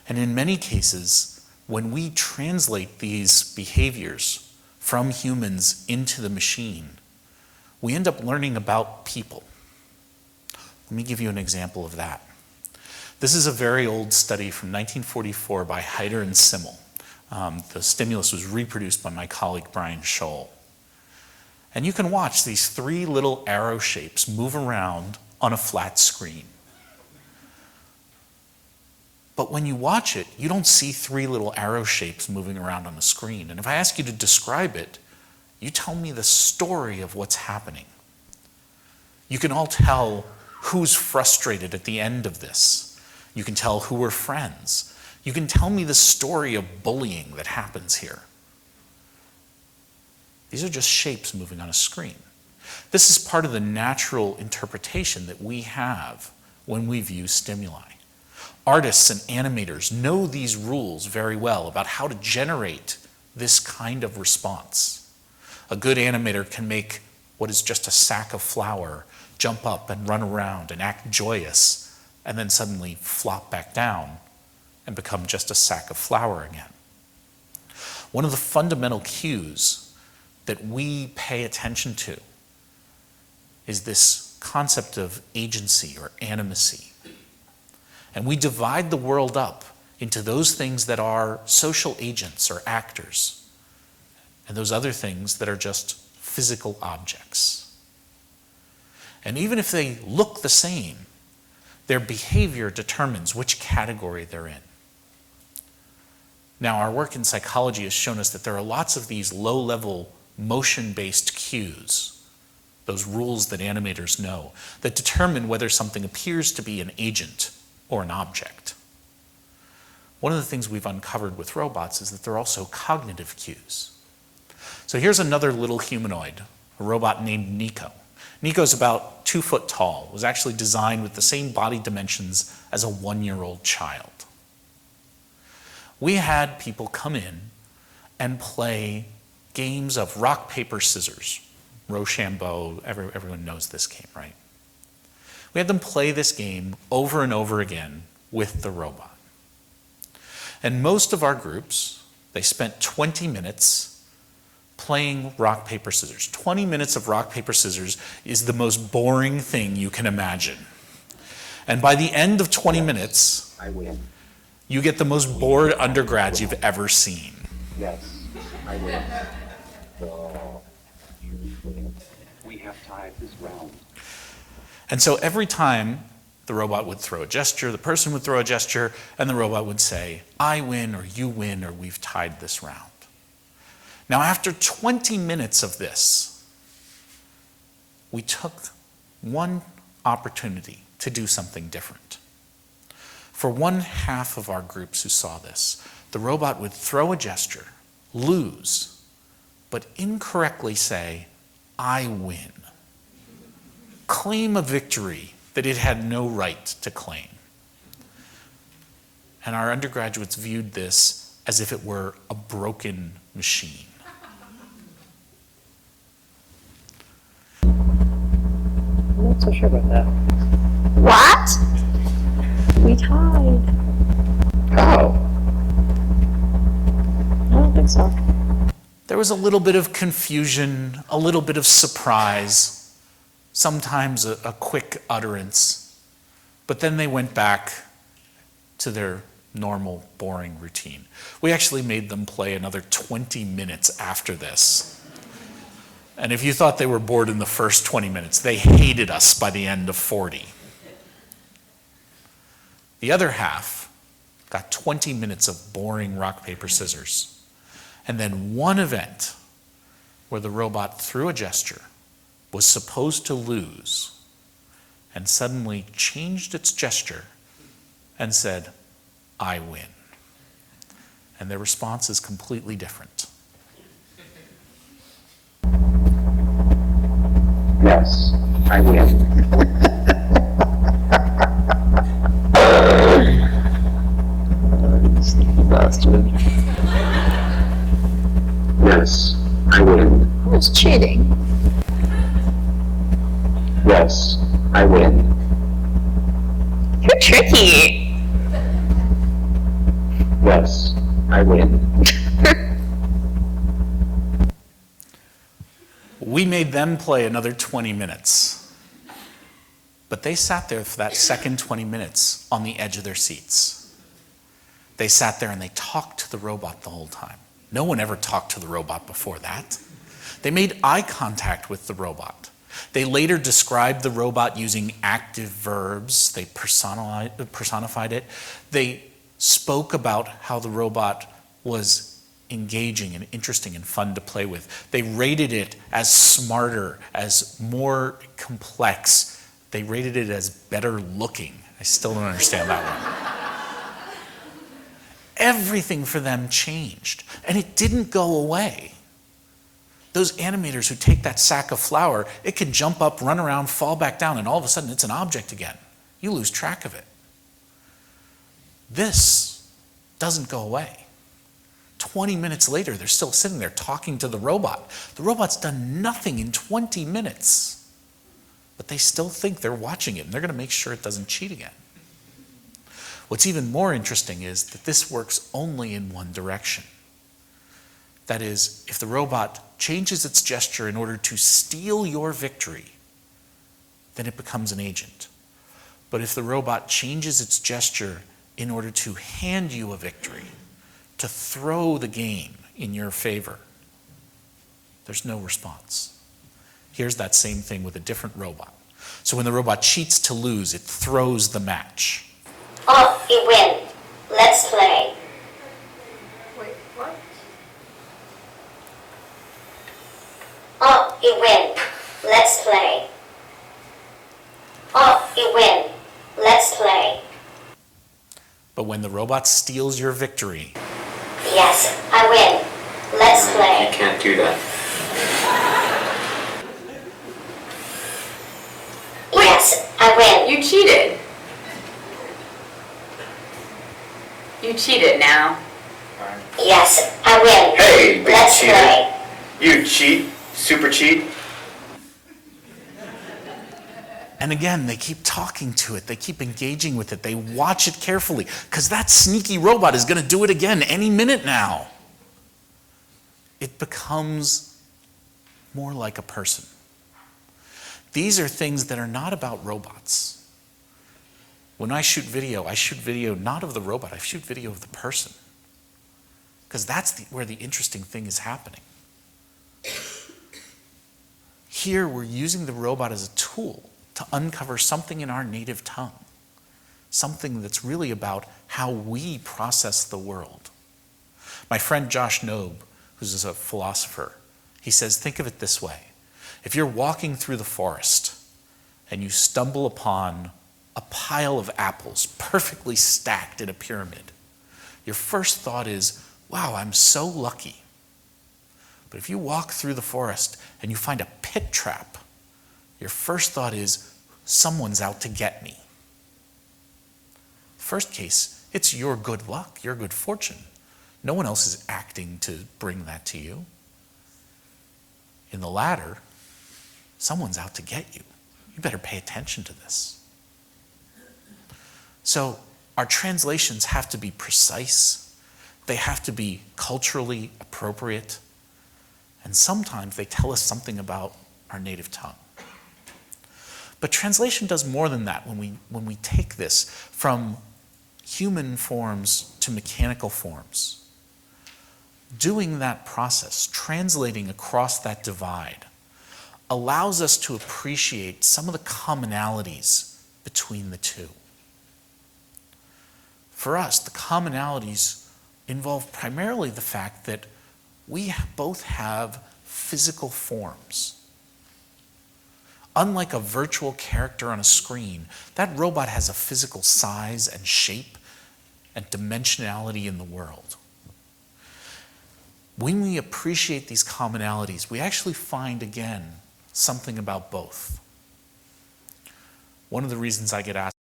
And in many cases, when we translate these behaviors from humans into the machine, we end up learning about people. Let me give you an example of that. This is a very old study from 1944 by Heider and Simmel. The stimulus was reproduced by my colleague Brian Scholl. And you can watch these three little arrow shapes move around on a flat screen. But when you watch it, you don't see three little arrow shapes moving around on a screen. And if I ask you to describe it, you tell me the story of what's happening. You can all tell who's frustrated at the end of this. You can tell who are friends. You can tell me the story of bullying that happens here. These are just shapes moving on a screen. This is part of the natural interpretation that we have when we view stimuli. Artists and animators know these rules very well about how to generate this kind of response. A good animator can make what is just a sack of flour jump up and run around and act joyous, and then suddenly flop back down and become just a sack of flour again. One of the fundamental cues that we pay attention to is this concept of agency or animacy. And we divide the world up into those things that are social agents or actors, and those other things that are just physical objects. And even if they look the same, their behavior determines which category they're in. Now, our work in psychology has shown us that there are lots of these low-level motion-based cues, those rules that animators know, that determine whether something appears to be an agent or an object. One of the things we've uncovered with robots is that there are also cognitive cues. So here's another little humanoid, a robot named Nico. Nico's about 2 foot tall, was actually designed with the same body dimensions as a 1-year-old child. We had people come in and play games of rock, paper, scissors. Rochambeau, everyone knows this game, right? We had them play this game over and over again with the robot. And most of our groups, they spent 20 minutes playing rock, paper, scissors. 20 minutes of rock, paper, scissors is the most boring thing you can imagine. And by the end of 20 minutes, I win. You get the most bored undergrads you've ever seen. Yes, I win. You win. We have tied this round. And so every time the robot would throw a gesture, the person would throw a gesture, and the robot would say, I win, or you win, or we've tied this round. Now, after 20 minutes of this, we took one opportunity to do something different. For one half of our groups who saw this, the robot would throw a gesture, lose, but incorrectly say, I win. Claim a victory that it had no right to claim. And our undergraduates viewed this as if it were a broken machine. I'm not so sure about that. What? We tied. How? I don't think so. There was a little bit of confusion, a little bit of surprise, sometimes a quick utterance, but then they went back to their normal, boring routine. We actually made them play another 20 minutes after this. And if you thought they were bored in the first 20 minutes, they hated us by the end of 40. The other half got 20 minutes of boring rock, paper, scissors. And then one event where the robot, through a gesture, was supposed to lose and suddenly changed its gesture and said, I win. And their response is completely different. Yes, I win. Sneaky bastard. Yes, I win. Who's cheating? Yes, I win. You're tricky. I win. We made them play another 20 minutes. But they sat there for that second 20 minutes on the edge of their seats. They sat there and they talked to the robot the whole time. No one ever talked to the robot before that. They made eye contact with the robot. They later described the robot using active verbs. They personified it. They spoke about how the robot was engaging and interesting and fun to play with. They rated it as smarter, as more complex. They rated it as better looking. I still don't understand that one. Everything for them changed, and it didn't go away. Those animators who take that sack of flour, it can jump up, run around, fall back down, and all of a sudden it's an object again. You lose track of it. This doesn't go away. 20 minutes later, they're still sitting there talking to the robot. The robot's done nothing in 20 minutes, but they still think they're watching it, and they're going to make sure it doesn't cheat again. What's even more interesting is that this works only in one direction. That is, if the robot changes its gesture in order to steal your victory, then it becomes an agent. But if the robot changes its gesture in order to hand you a victory, to throw the game in your favor, there's no response. Here's that same thing with a different robot. So when the robot cheats to lose, it throws the match. Oh, you win. Let's play. Wait, what? Oh, you win. Let's play. Oh, you win. Let's play. But when the robot steals your victory, Yes, I win. Let's You play. can't do that. Yes, I win. You cheated. You cheated now. Yes, I win. Hey, big Let's cheater. play. You cheat, super cheat. and again, they keep talking to it, they keep engaging with it, they watch it carefully, because that sneaky robot is going to do it again any minute now. It becomes more like a person. These are things that are not about robots. When I shoot video not of the robot, I shoot video of the person. Because that's where the interesting thing is happening. Here, we're using the robot as a tool to uncover something in our native tongue, something that's really about how we process the world. My friend Josh Knobe, who's a philosopher, he says, think of it this way. If you're walking through the forest and you stumble upon a pile of apples perfectly stacked in a pyramid, your first thought is, wow, I'm so lucky. But if you walk through the forest and you find a pit trap, your first thought is, someone's out to get me. First case, it's your good luck, your good fortune. No one else is acting to bring that to you. In the latter, someone's out to get you. You better pay attention to this. So our translations have to be precise. They have to be culturally appropriate. And sometimes they tell us something about our native tongue. But translation does more than that when we take this from human forms to mechanical forms. Doing that process, translating across that divide, allows us to appreciate some of the commonalities between the two. For us, the commonalities involve primarily the fact that we both have physical forms. Unlike a virtual character on a screen, that robot has a physical size and shape and dimensionality in the world. When we appreciate these commonalities, we actually find, again, something about both. One of the reasons I get asked